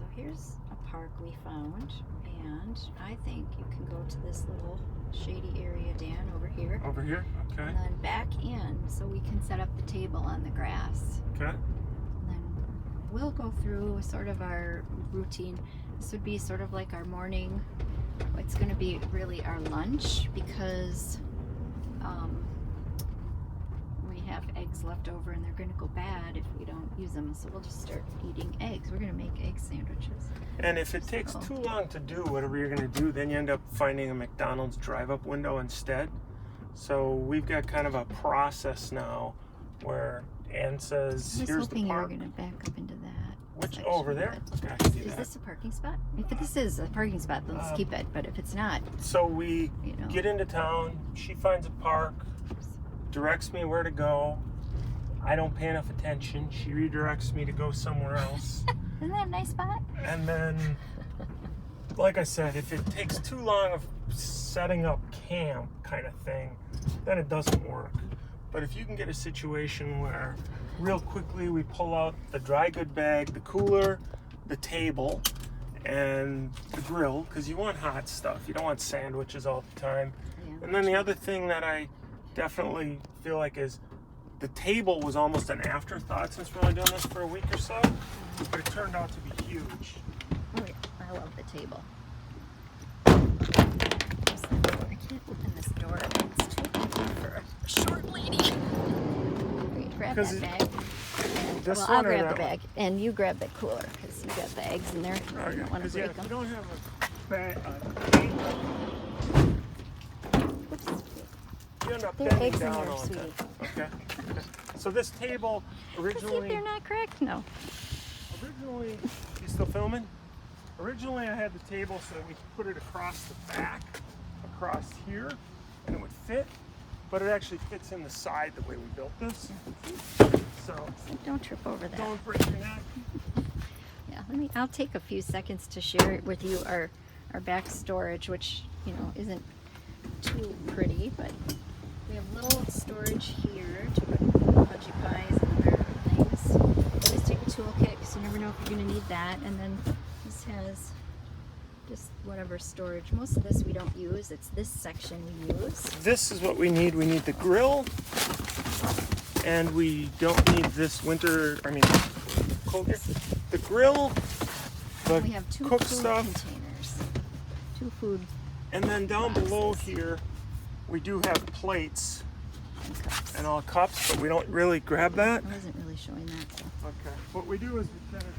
So here's a park we found, and I think you can go to this little shady area, Dan, over here. Over here? Okay. And then back in so we can set up the table on the grass. Okay. And then we'll go through sort of our routine. This would be sort of like our morning. It's going to be really our lunch because we have eggs left over and they're going to go bad if we don't use them. So we'll just start eating eggs. We're going to make egg sandwiches. And if it takes too long to do whatever you're going to do, then you end up finding a McDonald's drive-up window instead. So we've got kind of a process now where Ann says, here's the park. I was hoping you were going to back up into that. Which, over there? Okay, I can do is that. This a parking spot? If this is a parking spot, then let's keep it. But if it's not, so we get into town. She finds a park, directs me where to go. I don't pay enough attention. She redirects me to go somewhere else. Isn't that a nice spot? And then, like I said, if it takes too long of setting up camp kind of thing, then it doesn't work. But if you can get a situation where real quickly we pull out the dry good bag, the cooler, the table, and the grill, because you want hot stuff. You don't want sandwiches all the time. Yeah. And then the other thing that I definitely feel like is the table was almost an afterthought since we're only doing this for a week or so, but it turned out to be huge. Oh yeah, I love the table. I can't open this door. It's too open for a short lady. Wait, grab that bag. I'll grab the bag, and you grab the cooler, because you got the eggs in there. I don't want to break them. You don't have a bag. Oops. You end up there are bending eggs down in there, all the sweetie. time. Okay. So this table originally... See if they're not cracked? No. Originally, you still filming? Originally I had the table so that we could put it across the back, across here, and it would fit, but it actually fits in the side the way we built this. So don't trip over that. Don't break your neck. Yeah, I'll take a few seconds to share with you our back storage, which, isn't too pretty, but we have little storage here to put fudgy pies and other things. Always take a toolkit because you never know if you're going to need that. And then this has just whatever storage. Most of this we don't use. It's this section we use. This is what we need. We need the grill, and we don't need this winter. The grill. We have two cooked food stuff. containers. Two food. And then down boxes. below here, we do have plates And cups. and all cups, but we don't really grab that. I wasn't really showing that. So. Okay. What we do is we kind of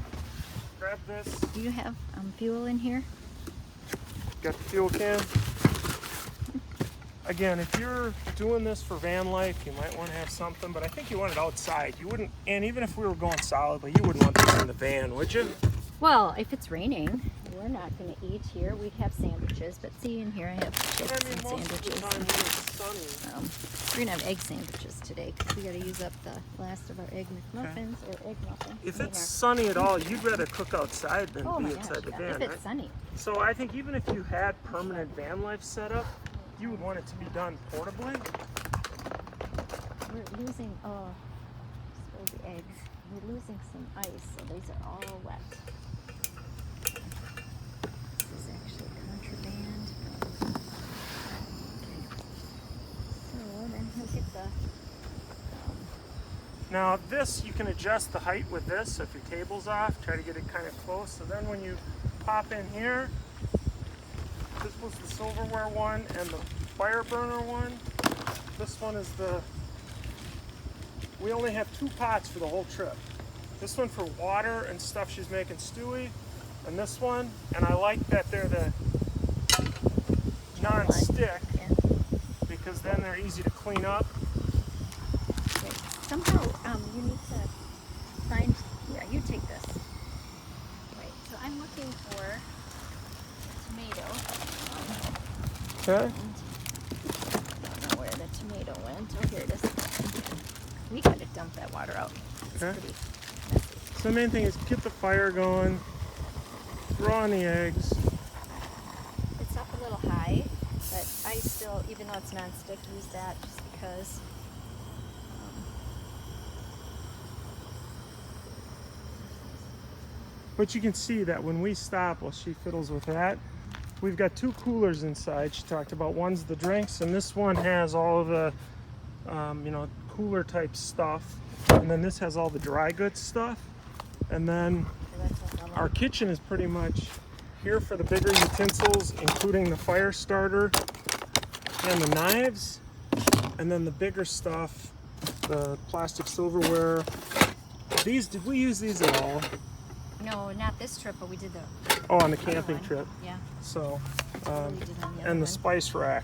grab this. Do you have fuel in here? Got the fuel can. Again, if you're doing this for van life, you might want to have something, but I think you want it outside. You wouldn't, and even if we were going solidly, you wouldn't want this in the van, would you? Well, if it's raining, we're not going to eat here. We'd have sandwiches, but see, in here I have chips and most sandwiches. of the time when it's sunny. We're going to have egg sandwiches today because we got to use up the last of our egg McMuffins or egg muffins. If it's sunny at all, you'd rather cook outside than be inside the van, if it's right? sunny. So I think even if you had permanent van life set up, you would want it to be done portably. We're losing, spill the eggs. We're losing some ice, so these are all wet. This is actually contraband. Okay. So then we'll get the... Now this, you can adjust the height with this. So if your table's off, try to get it kind of close. So then when you pop in here, this was the silverware one and the fire burner one. This one is we only have 2 pots for the whole trip. This one for water and stuff she's making stewy, and this one, and I like that they're the non-stick because then they're easy to clean up. Okay. Somehow you need to find, you take this. Right, so I'm looking for tomato. Okay. I don't know where the tomato went. Oh, here it is. We gotta dump that water out. It's Okay. pretty messy. So the main thing is get the fire going, throw on the eggs. It's up a little high, but I still, even though it's non-stick, use that just because. But you can see that when we stop, while she fiddles with that, we've got 2 coolers inside. She talked about one's the drinks, and this one has all of the, you know, cooler type stuff. And then this has all the dry goods stuff. And then our kitchen is pretty much here for the bigger utensils, including the fire starter and the knives. And then the bigger stuff, the plastic silverware. These, did we use these at all? No, not this trip, but we did the Oh, on the other camping one. trip. Yeah. So, We did on the other and the one. spice rack.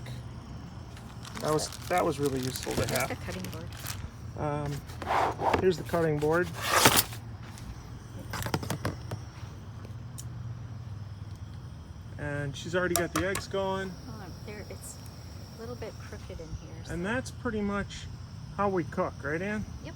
That was really useful to Here's have. the cutting board. Here's the cutting board. And she's already got the eggs going. Oh, there, it's a little bit crooked in here. So. And that's pretty much how we cook, right, Ann? Yep.